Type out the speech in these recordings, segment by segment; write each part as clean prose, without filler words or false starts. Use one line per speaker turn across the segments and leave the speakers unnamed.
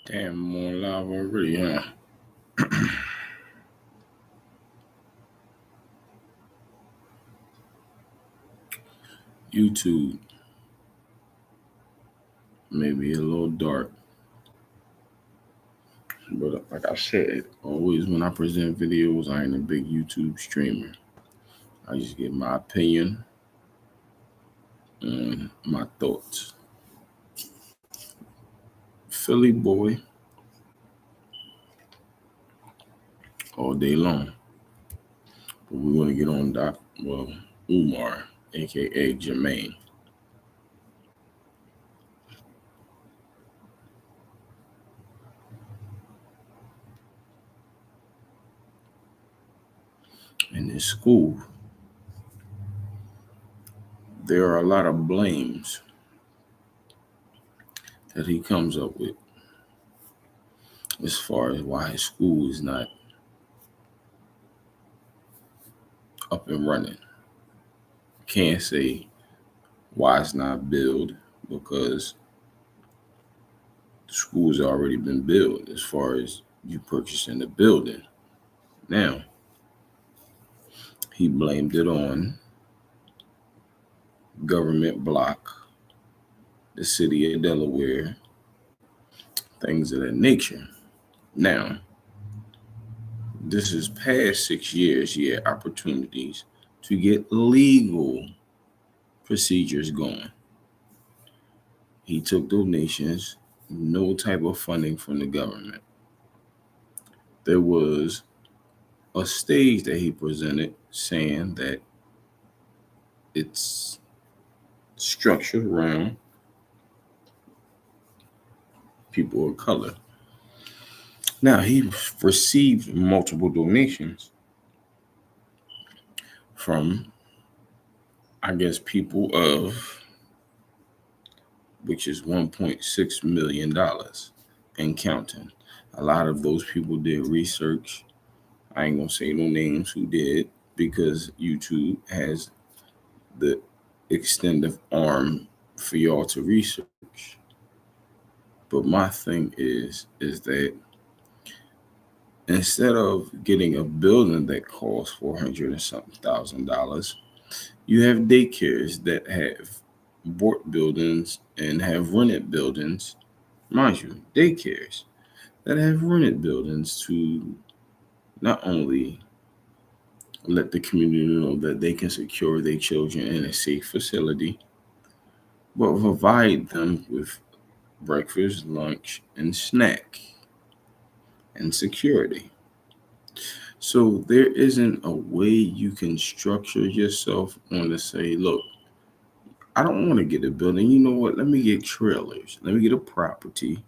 Damn, I'm on live already, huh? YouTube may be a little dark, but like I said, always when I present videos, I ain't a big YouTube streamer. I just give my opinion and my thoughts. Philly boy all day long. But we want to get on Umar, aka Jermaine. In his school, there are a lot of blames that he comes up with as far as why his school is not up and running. Can't say why it's not built because the school's already been built as far as you purchasing the building. Now, he blamed it on government block, the city of Delaware, things of that nature. Now, this is past 6 years, he had opportunities to get legal procedures going. He took donations, no type of funding from the government. There was a stage that he presented saying that it's structured around people of color. Now, he received multiple donations from, I guess, people of, which is $1.6 million and counting. A lot of those people did research. I ain't gonna say no names who did because YouTube has the extended arm for y'all to research. But my thing is that instead of getting a building that costs 400 and something $1,000, you have daycares that have bought buildings and have rented buildings, mind you, daycares that have rented buildings to not only let the community know that they can secure their children in a safe facility, but provide them with breakfast, lunch, and snack and security. So there isn't a way you can structure yourself on to say, look, I don't want to get a building. You know what? Let me get trailers. Let me get a property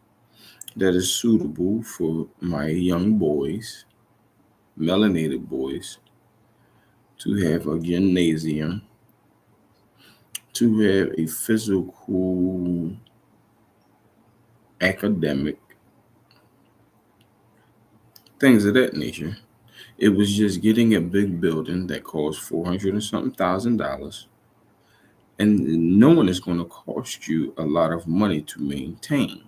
that is suitable for my young boys, melanated boys, to have a gymnasium, to have a physical, academic, things of that nature. It was just getting a big building that cost 400 and something $1,000, and knowing it's going to cost you a lot of money to maintain.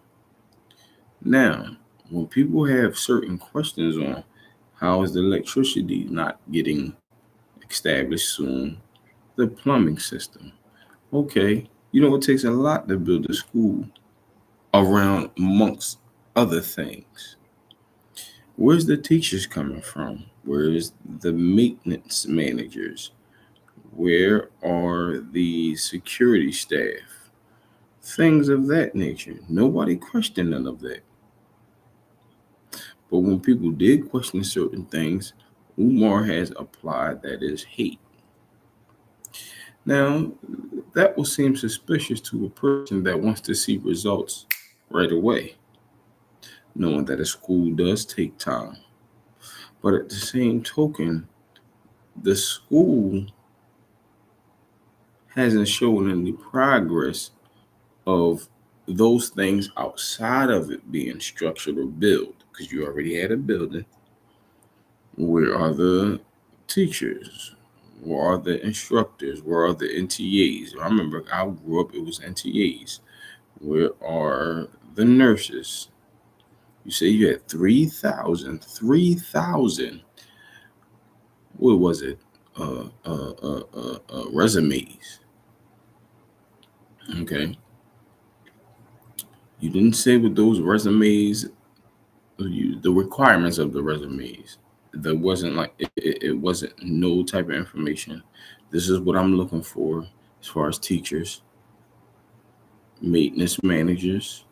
Now, when people have certain questions on how is the electricity not getting established soon, the plumbing system. Okay, you know it takes a lot to build a school around amongst other things. Where's the teachers coming from? Where's the maintenance managers? Where are the security staff? Things of that nature. Nobody questioned none of that. But when people did question certain things, Umar has applied that is hate. Now, that will seem suspicious to a person that wants to see results right away, knowing that a school does take time. But at the same token, the school hasn't shown any progress of those things outside of it being structured or built because you already had a building. Where are the teachers? Where are the instructors? Where are the NTAs? I remember I grew up, it was NTAs. Where are the nurses? You say you had 3,000, what was it? Resumes. Okay. You didn't say what those resumes, the requirements of the resumes. There wasn't like, it wasn't no type of information. This is what I'm looking for as far as teachers, maintenance managers,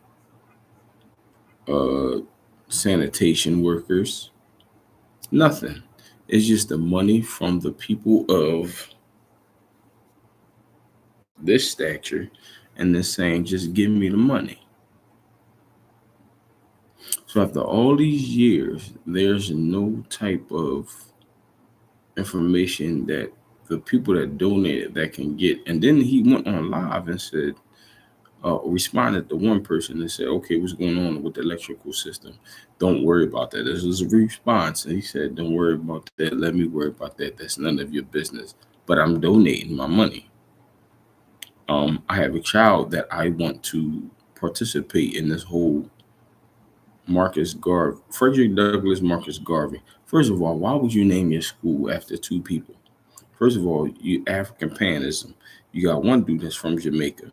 uh, sanitation workers. Nothing. It's just the money from the people of this stature, and they're saying, just give me the money. So after all these years, there's no type of information that the people that donated that can get. And then he went on live and said, responded to one person and said, okay, what's going on with the electrical system? Don't worry about that. This was a response. And he said, don't worry about that. Let me worry about that. That's none of your business. But I'm donating my money. I have a child that I want to participate in this whole Frederick Douglass Marcus Garvey. First of all, why would you name your school after two people? First of all, you African panism. You got one dude that's from Jamaica.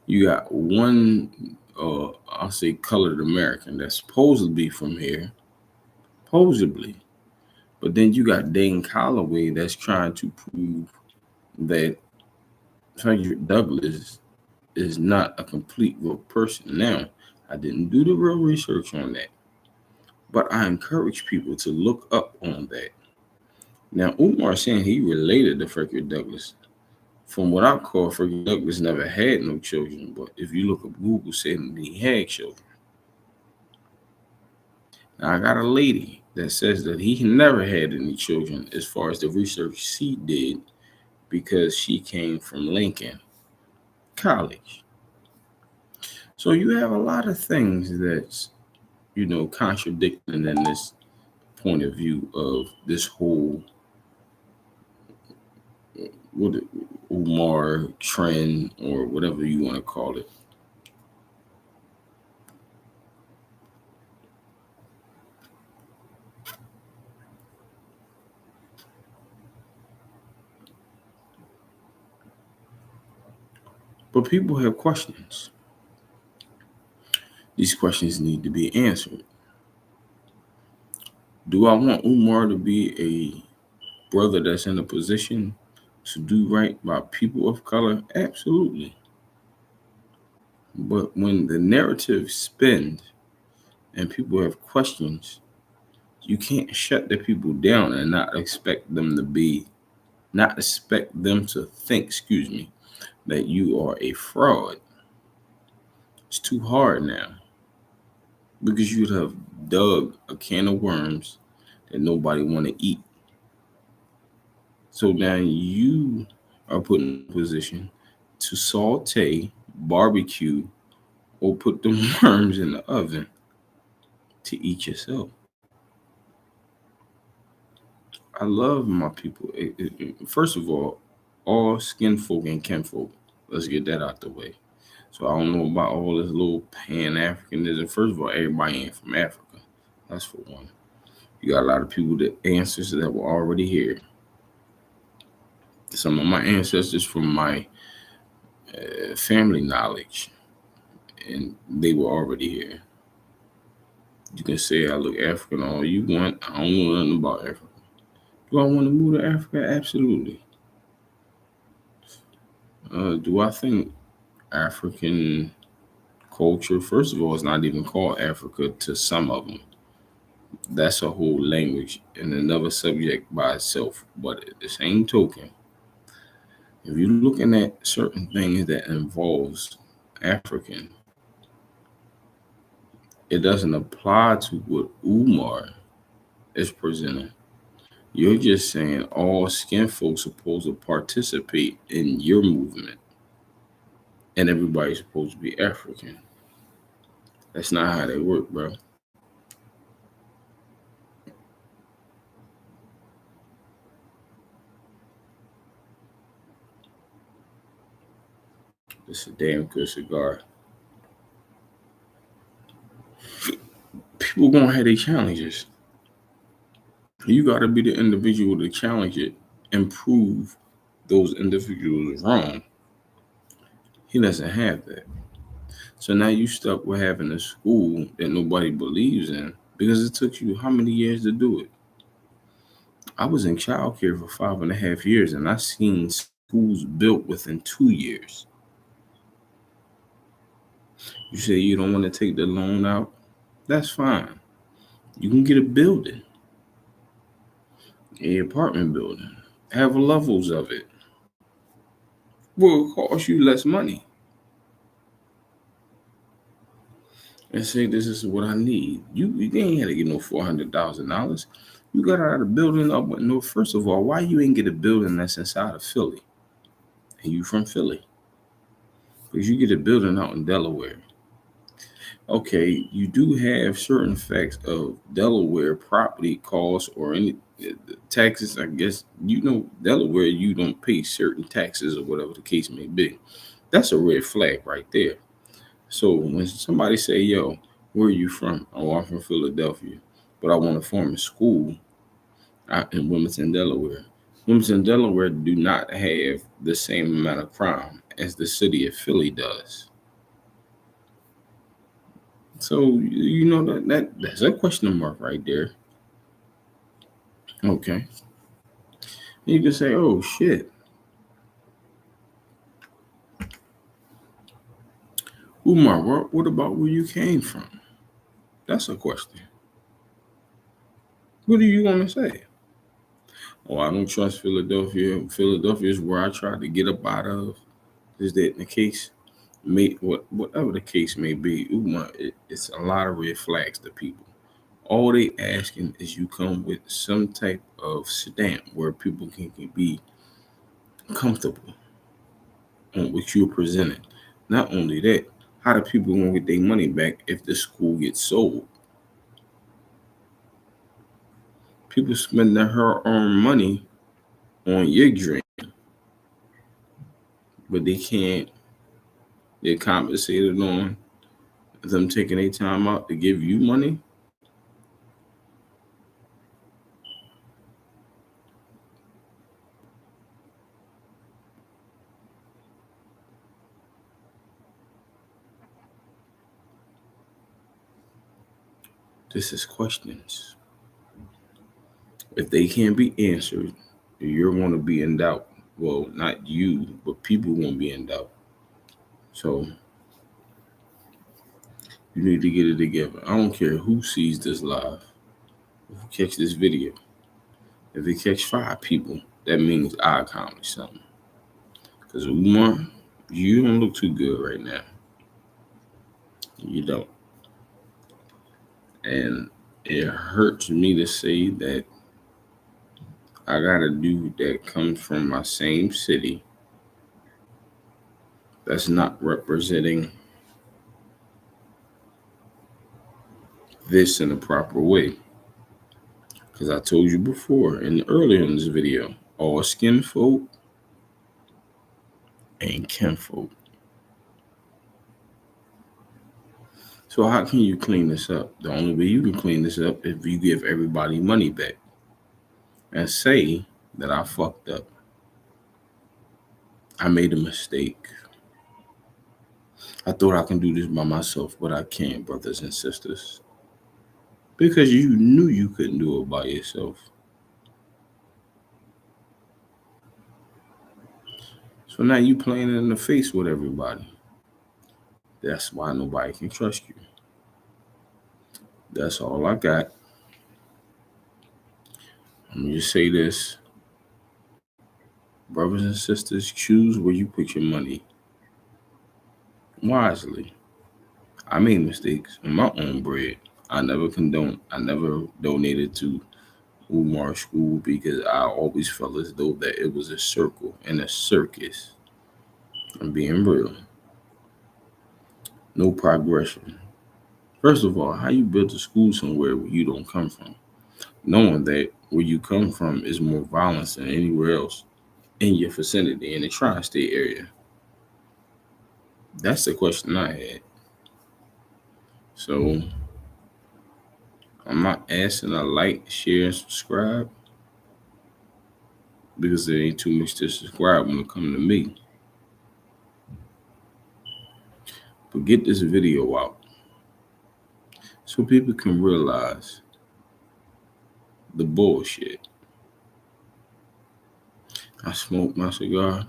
You got one, I'll say, colored American that's supposedly from here, supposedly. But then you got Dane Calloway that's trying to prove that Frederick Douglass is not a complete real person. Now, I didn't do the real research on that, but I encourage people to look up on that. Now, Umar saying he related to Frederick Douglass. From what I call, Frederick Douglass never had no children, but if you look up Google, saying he had children. Now, I got a lady that says that he never had any children as far as the research she did because she came from Lincoln College. So you have a lot of things that's, contradicting in this point of view of this whole what Umar trend or whatever you want to call it. But people have questions. These questions need to be answered. Do I want Umar to be a brother that's in a position to do right by people of color? Absolutely. But when the narrative spins and people have questions, you can't shut the people down and not expect them to think, that you are a fraud. It's too hard now because you'd have dug a can of worms that nobody want to eat. So now you are put in a position to saute, barbecue, or put the worms in the oven to eat yourself. I love my people. First of all skin folk and kinfolk. Let's get that out the way. So I don't know about all this little Pan Africanism. First of all, everybody ain't from Africa. That's for one. You got a lot of people that ancestors that were already here. Some of my ancestors from my family knowledge, and they were already here. You can say I look African all you want. I don't know nothing about Africa. Do I want to move to Africa? Absolutely. Do I think African culture, first of all, it's not even called Africa to some of them. That's a whole language and another subject by itself. But at the same token, if you're looking at certain things that involves African, it doesn't apply to what Umar is presenting. You're just saying all skin folks supposed to participate in your movement and everybody's supposed to be African. That's not how they work, bro. It's a damn good cigar. People gonna have their challenges. You got to be the individual to challenge it and prove those individuals wrong. He doesn't have that. So now you stuck with having a school that nobody believes in because it took you how many years to do it? I was in childcare for 5.5 years and I seen schools built within 2 years. You say you don't want to take the loan out? That's fine. You can get a building, an apartment building, have levels of it. Will cost you less money. And say this is what I need. You ain't had to get no $400,000. You got out of the building up with no. First of all, why you ain't get a building that's inside of Philly? And you from Philly? Because you get a building out in Delaware. Okay, you do have certain facts of Delaware property costs or any taxes. I guess Delaware. You don't pay certain taxes or whatever the case may be. That's a red flag right there. So when somebody say, "Yo, where are you from?" Oh, I'm from Philadelphia, but I want to form a school out in Wilmington, Delaware. Wilmington, Delaware do not have the same amount of crime as the city of Philly does. So that's a question mark right there. Okay. You can say, "Oh shit, Umar, what about where you came from?" That's a question. What do you want to say? Oh, I don't trust Philadelphia. Philadelphia is where I tried to get up out of. Is that the case? Whatever the case may be, Umar, it's a lot of red flags to people. All they asking is you come with some type of stamp where people can be comfortable on what you're presenting. Not only that, how do people gonna get their money back if the school gets sold? People spend their hard-earned money on your dream, but they can't. They're compensated on them taking their time out to give you money. This is questions. If they can't be answered, you're going to be in doubt. Well, not you, but people won't be in doubt. So you need to get it together. I don't care who sees this live, who catch this video. If it catch 5 people, that means I accomplished something. Because Umar, you don't look too good right now. You don't. And it hurts me to say that I got a dude that comes from my same city that's not representing this in a proper way. Because I told you before and earlier in this video, all skin folk ain't kinfolk. So how can you clean this up? The only way you can clean this up is if you give everybody money back and say that I fucked up. I made a mistake. I thought I can do this by myself, but I can't, brothers and sisters. Because you knew you couldn't do it by yourself. So now you playing it in the face with everybody. That's why nobody can trust you. That's all I got. Let me just say this. Brothers and sisters, choose where you put your money wisely. I made mistakes on my own bread. I never donated to UMAR school because I always felt as though that it was a circle and a circus. I'm being real. No progression. First of all, how you build a school somewhere where you don't come from, knowing that where you come from is more violence than anywhere else in your vicinity in the tri-state area? That's the question I had. So I'm not asking to like, share, and subscribe because there ain't too much to subscribe when it comes to me. But get this video out so people can realize the bullshit. I smoke my cigar.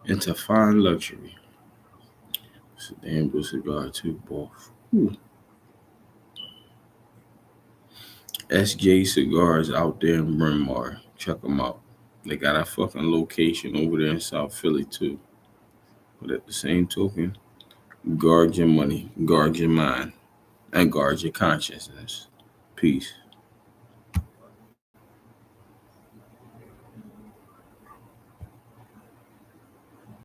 It's a fine luxury. It's a damn good cigar too, boy. Ooh. SJ Cigars out there in Bryn Mawr. Check them out. They got a fucking location over there in South Philly too. But at the same token, guard your money, guard your mind, and guard your consciousness. Peace.